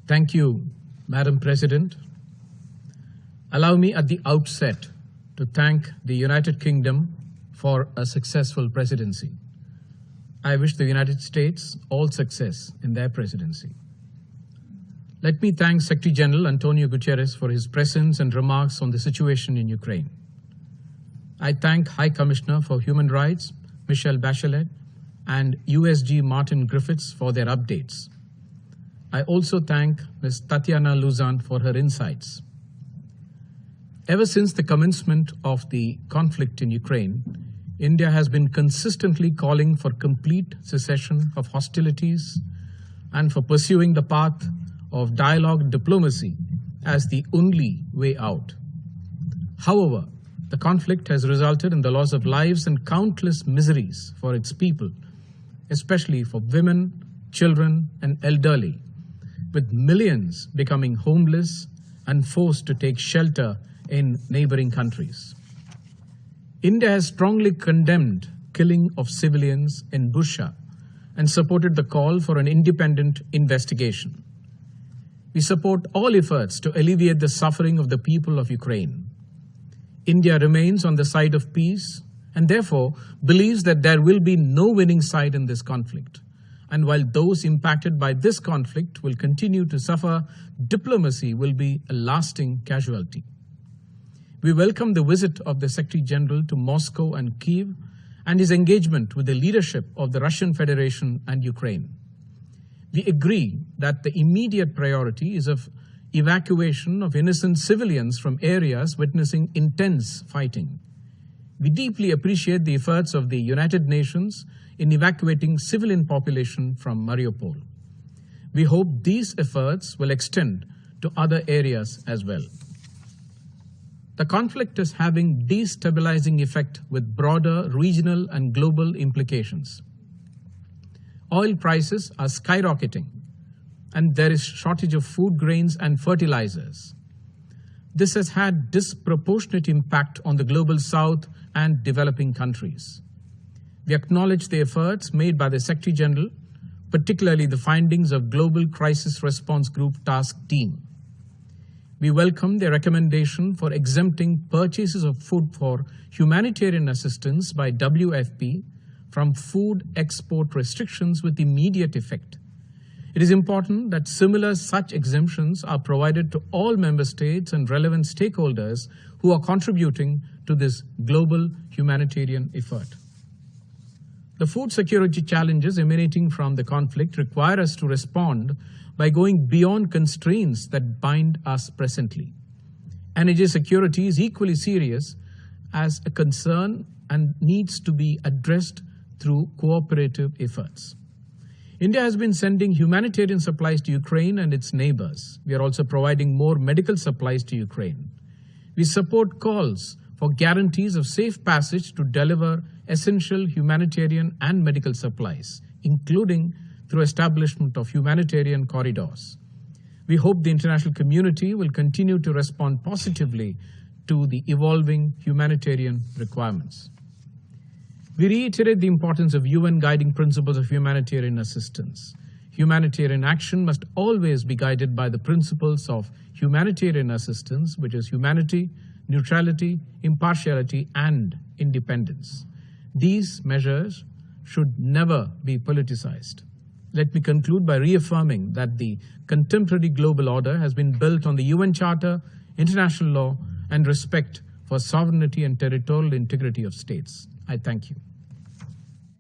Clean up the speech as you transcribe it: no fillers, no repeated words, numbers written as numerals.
Thank you, Madam President. Allow me at the outset to thank the United Kingdom for a successful presidency. I wish the United States all success in their presidency. Let me thank Secretary General Antonio Guterres for his presence and remarks on the situation in Ukraine. I thank High Commissioner for Human Rights, Michelle Bachelet, and USG Martin Griffiths for their updates. I also thank Ms. Tatiana Luzan for her insights. Ever since the commencement of the conflict in Ukraine, India has been consistently calling for complete cessation of hostilities and for pursuing the path of dialogue diplomacy as the only way out. However, the conflict has resulted in the loss of lives and countless miseries for its people, especially for women, children, and elderly, with millions becoming homeless and forced to take shelter in neighboring countries. India has strongly condemned killing of civilians in Bushehr and supported the call for an independent investigation. We support all efforts to alleviate the suffering of the people of Ukraine. India remains on the side of peace and therefore believes that there will be no winning side in this conflict. And while those impacted by this conflict will continue to suffer, diplomacy will be a lasting casualty. We welcome the visit of the Secretary General to Moscow and Kyiv and his engagement with the leadership of the Russian Federation and Ukraine. We agree that the immediate priority is of evacuation of innocent civilians from areas witnessing intense fighting. We deeply appreciate the efforts of the United Nations in evacuating civilian population from Mariupol. We hope these efforts will extend to other areas as well. The conflict is having destabilizing effect with broader regional and global implications. Oil prices are skyrocketing, and there is shortage of food grains and fertilizers. This has had disproportionate impact on the global south and developing countries. We acknowledge the efforts made by the Secretary General, particularly the findings of Global Crisis Response Group Task Team. We welcome the recommendation for exempting purchases of food for humanitarian assistance by WFP from food export restrictions with immediate effect. It is important that similar such exemptions are provided to all member states and relevant stakeholders who are contributing to this global humanitarian effort. The food security challenges emanating from the conflict require us to respond by going beyond constraints that bind us presently. Energy security is equally serious as a concern and needs to be addressed through cooperative efforts. India has been sending humanitarian supplies to Ukraine and its neighbors. We are also providing more medical supplies to Ukraine. We support calls for guarantees of safe passage to deliver essential humanitarian and medical supplies, including through establishment of humanitarian corridors. We hope the international community will continue to respond positively to the evolving humanitarian requirements. We reiterate the importance of UN guiding principles of humanitarian assistance. Humanitarian action must always be guided by the principles of humanitarian assistance, which is humanity, neutrality, impartiality, and independence. These measures should never be politicized. Let me conclude by reaffirming that the contemporary global order has been built on the UN Charter, international law, and respect for sovereignty and territorial integrity of states. I thank you.